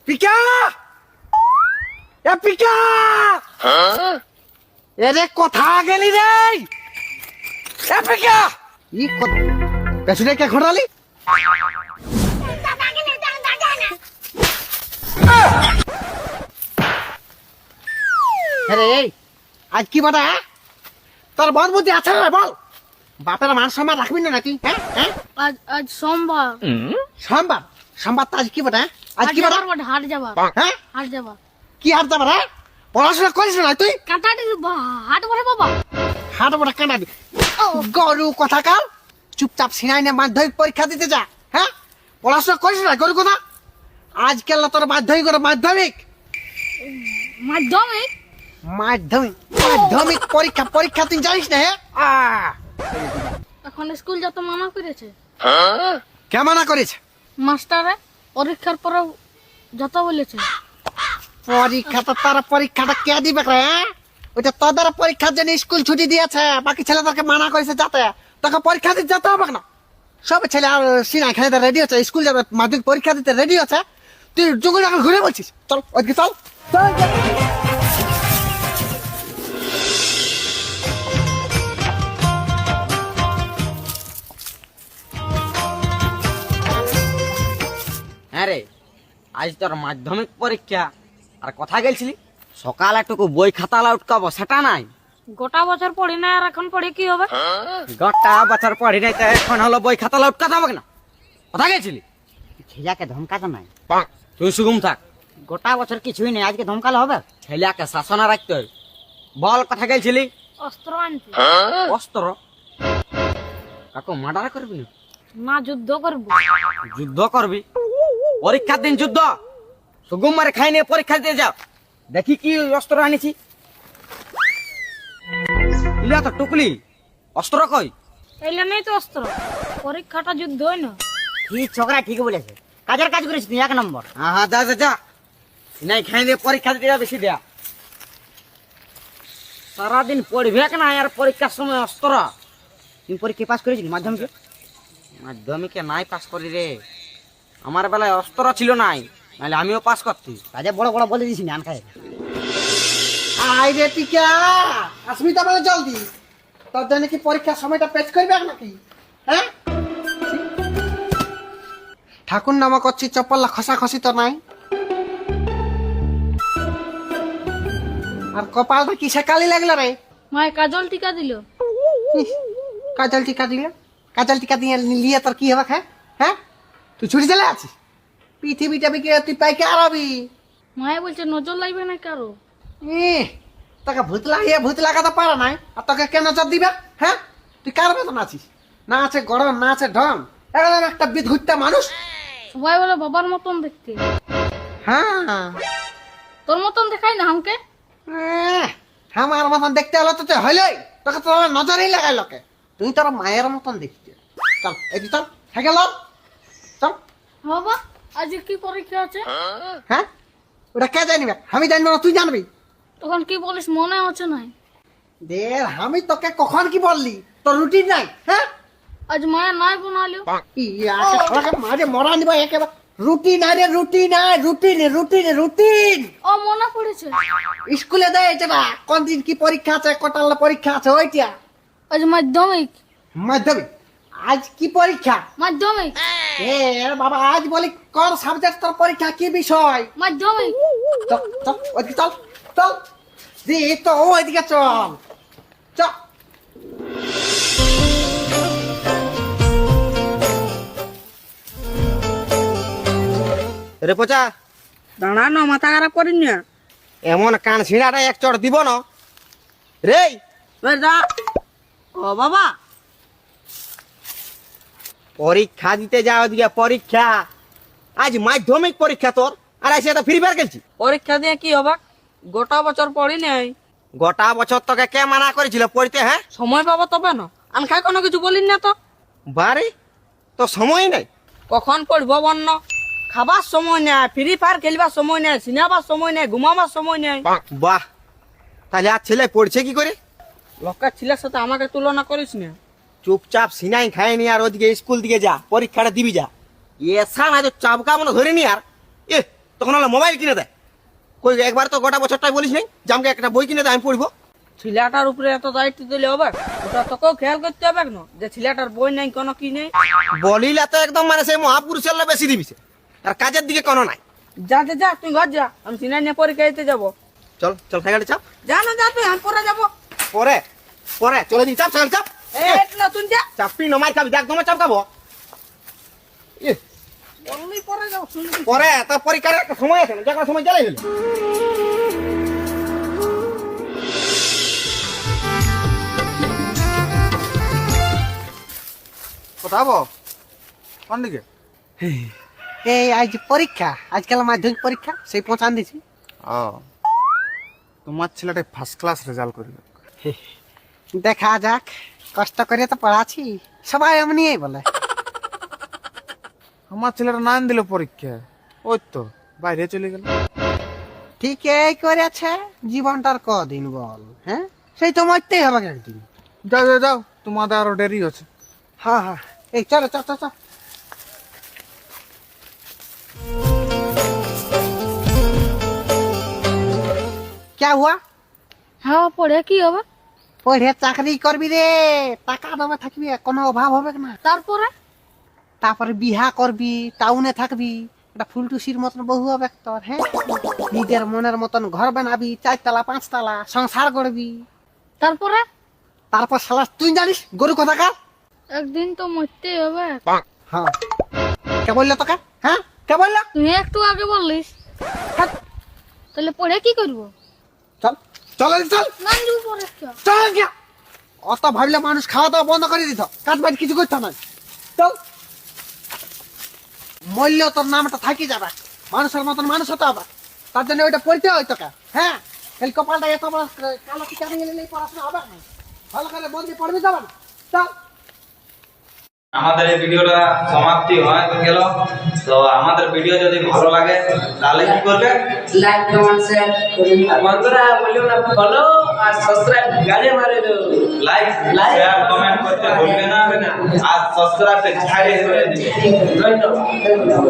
Pika এ Pika এরে কোথা গেলি রে এ পিকা ই পেছনে কে ঘোরালি আরে আজ কি বাটা তোর বল বুদ্ধি আছে রে বল বাপের মান সম্মান রাখবি না নাকি হ্যাঁ হ্যাঁ আজ সোমবার সোমবার সোমবার তো আজ কি বাটা আজ কি বাটা হাট যাবা হ্যাঁ হাট যাবা কি হাট যাবা রে পড়াশোনা করিস না তুই কাটাটি হাট বলে বাবা হাট বড় কানাবি গরু কথা কাল চুপচাপ সিনাই না মাধ্যমিক পরীক্ষা দিতে যা হ্যাঁ পড়াশোনা করিস না গরু কথা আজকাল তোর মাধ্যমিক করে মাধ্যমিক মাধ্যমিক মাধ্যমিক মাধ্যমিক পরীক্ষা পরীক্ষা তুই জানিস না হ্যাঁ এখন স্কুল যত মানা করেছে কেমন করেছে মাস্টারে পরীক্ষার পরে যত বলেছে পরীক্ষা তো তার পরীক্ষাটা কে দিবে রে ওইটা তোদের পরীক্ষার জন্য স্কুল ছুটি দিয়েছে বাকি ছেলেদেরকে মানা করেছে যাতে তোকে পরীক্ষা দিতে যেতে হবে না সব ছেলে আর সিনা খেলে রেডি আছে স্কুল যাবে মাধ্যমিক পরীক্ষা দিতে রেডি আছে তুই জঙ্গল এখন ঘুরে বলছিস চল ওইদিকে চল চল হ্যাঁ রে আজ তোর মাধ্যমিক পরীক্ষা আর কথা গেছিলি সকাল একটুকু বই খাতা উঠকাবো সেটা নাই গোটা বছর পড়ি না আর এখন পড়ে কি হবে গোটা বছর পড়ি নাই তো এখন হলো বই খাতা উঠকাতে হবে না কথা গেছিলি ছেলেকে ধমকাতে নাই তুই সুগুম থাক গোটা বছর কিছুই নেই আজকে ধমকালে হবে ছেলেকে শাসনা রাখতে হয় বল কথা গেছিলি অস্ত্র আনতে অস্ত্র কাকু মার্ডার করবি না না যুদ্ধ করবো যুদ্ধ করবি পরীক্ষার দিন যুদ্ধ সুগুম মারে খাই নিয়ে পরীক্ষা দিয়ে যাও দেখি কি অস্ত্র আনিছি ইলা তো টুকলি অস্ত্র কই এলে নেই তো অস্ত্র পরীক্ষাটা যুদ্ধ হয় না ঠিক ছোকরা ঠিক বলেছে কাজের কাজ করেছিস তুই 1 নম্বর হ্যাঁ যা যা যা নাই খাই দিয়ে পরীক্ষা দিতে যাবে বেশি দেয়া সারাদিন পড়বে না আর পরীক্ষার সময় অস্ত্র তুই পরীক্ষা পাস করেছিস মাধ্যমিকে মাধ্যমিকে নাই পাস করি রে আমার বেলায় অস্ত্র ছিল নাই নাহলে আমিও পাস করতি কাজে বড় বড় বলে দিস আন খাই আই রে পিকা আসবি তো বলে জলদি তোর জন্য কি পরীক্ষার সময়টা পেশ করবে নাকি হ্যাঁ ঠাকুর নামা করছি চপ্পল্লা খসা খসি তো নাই আর কপালটা কিসে কালি লাগলো রে মায়ের কাজল টিকা দিল ইস, কাজল টিকা দিলে কাজল টিকা দিয়ে নিয়ে তোর কি হবে হ্যাঁ হ্যাঁ তুই ছুটি চলে আছিস পৃথিবীটা বিকে তুই পাইকে আরবি মায়ে বলছে নজর লাগবে না কারো তোকে ভূত লাগাতে পারে নাই আর তোকে কেন নজর দিবে হ্যাঁ তুই কার বেতন আছিস না আছে গরম না আছে ঢং একদম একটা বিধুরটা মানুষ সবাই বলে বাবার মতন দেখতে হ্যাঁ তোর মতন দেখাই না আমাকে আমার মতন দেখতে হলো তো তুই হইলেই তোকে তো নজরেই লাগাই লোকে তুই তোর মায়ের মতন দেখতে চল এদি চল হ্যাঁ গেল চল বাবা আজ কি পরীক্ষা আছে হ্যাঁ ওটা কে জানিবে আমি জানবো না তুই জানবি তখন কি বলিস মনে আছে নাই দের আমি তোকে কখন কি বললি তোর রুটিন নাই হ্যাঁ আজ মায়া নাই বানালো ইয়াকে সবাইকে মাঝে মরা নিবা একেবারে রুটিন আরে রুটিন আয় রুটিন রুটিন রুটিন ও মনে পড়েছে স্কুলে দেয় যেটা কোন দিন কি পরীক্ষা আছে কটাল পরীক্ষা আছে ওইটা আজ মাধ্যমিক মাধ্যমিক আজ কি পরীক্ষা মাধ্যমিক এ বাবা আজ বলি কোন সাবজেক্ট তোর পরীক্ষা কি বিষয় মাধ্যমিক চল চল ওইদিকে চল চল দি তো ওইদিকে চল চল রে পচা দাঁড়ানো মাথা খারাপ করিস না এমন কান ছিঁড়াটা এক চড় দিব না রে ও বাবা পরীক্ষা দিতে যাও দিকে পরীক্ষা আজ মাধ্যমিক পরীক্ষা তোর আর এসে তো ফ্রি ফায়ার খেলছি পরীক্ষা দিয়ে কি হবে গোটা বছর পড়ি নাই গোটা বছর তোকে কে মানা করেছিল পড়তে হ্যাঁ সময় পাবো তবে না আনখাই কোনো কিছু বলিস না তো বারে তো সময় নেই কখন পড়বো বন্য খাবার সময় নেই ফ্রি ফায়ার খেলবার সময় নেই সিনেমার সময় নেই ঘুমাবার সময় নেই বাহ তাহলে আর ছেলে পড়ছে কি করে লোকের ছেলের সাথে আমাকে তুলনা করিস না চুপচাপ সিনাই খায় নি আর ওদিকে স্কুল দিকে যা পরীক্ষাটা দিবি যা এসা না তো চাপকা মনে ধরে নি আর এ তখন হলো মোবাইল কিনে দেয়। কই একবার তো গোটা বছরটাই বলিস নাই যে আমাকে একটা বই কিনে দেয়, আমি পড়বো। ছেলেটার উপরে এত দায়িত্ব দিলে হবে? ওটা তোকেও খেয়াল করতে হবে না যে ছেলেটার বই নাই কোনো কি নেই। বলিলে তো একদম মানে সেই মহাপুরুষের লা বেশি দিবিছে, আর কাজের দিকে কোনো নাই। যা যা যা, তুই ঘর যা, আমি সিনাই নিয়ে পরীক্ষা দিতে যাবো। চল চল সাইকেলে চাপ। যা না যা, তুই আমি পরে যাবো। পরে পরে চলে দিন, চাপ সাইকেল চাপ। না তুই যা, চাপি নমাই খাবি, দেখ তোমার চাপ খাবো। বললি পরে যাবো, শুনবি। পরে তার পরীক্ষার একটা সময় আছে না, যে কোনো সময় জ্বালাই হলো। কোথাবো কোন দিকে? এই আজ পরীক্ষা, আজকাল মাধ্যমিক পরীক্ষা, সেই পৌঁছান দিছি। ও, তোমার ছেলেটা ফার্স্ট ক্লাস রেজাল্ট করবে। দেখা যাক, কষ্ট করে তো পড়াছি, সবাই এমনি বলে। আমার ছেলেটা নাম দিল পরীক্ষা, ওই তো বাইরে চলে গেল। ঠিকই করেছে, জীবনটার কদিন বল, হ্যাঁ সেই তো মরতেই হবে একদিন। যাও যাও যাও, তোমাদের আরো দেরি আছে। हाँ हाँ ए चलो चल चल चल क्या हुआ? হ্যাঁ পড়ে কি হবে? পড়ে চাকরি করবি রে, টাকা দেবে থাকবি, কোনো অভাব হবে না। তারপরে তারপরে বিহা করবি, টাউনে থাকবি, একটা ফুলটুসির মতন বহু হবে তোর, হ্যাঁ নিজের মনের মতন ঘর বানাবি, 4 তলা 5 তলা সংসার করবি। তারপরে তারপর শালা তুই জানিস গরু কোথাকার? একদিন তো মরতেই হবে। হ্যাঁ কে বললো তোকে? হ্যাঁ কে বললো? তুই একটু আগে বললিস। হাট, তাহলে পড়ে কি করবো? চল চল চল না দিব পরীক্ষা। চল গিয়া, অত ভাবলে মানুষ খাওয়া দাওয়া বন্ধ করে দিত, কাজ বাজ কিছু করতে না। চল, মূল্য তোর নামটা থাকি যাবে, মানুষের মতন মানুষ হতে হবে, তার জন্য ওইটা পড়তে হয় তোকে। হ্যাঁ এই কপালটা এত বড় কালো টিকা নিয়ে গেলে পড়াশোনা হবে না, ভালো করে মন দিয়ে পড়বি যাবে না। চল। আমাদের এই ভিডিওটা সমাপ্তি হয় গেল। তো আমাদের ভিডিও যদি ভালো লাগে তাহলে কি করবে? লাইক কমেন্ট শেয়ার করুন। বন্ধুরা বলিও না ফলো আর সাবস্ক্রাইব গাড়ি মারে দাও। লাইক শেয়ার কমেন্ট করতে ভুলবে না, আর সাবস্ক্রাইব কে ঝাড়িয়ে দিবে। ধন্যবাদ।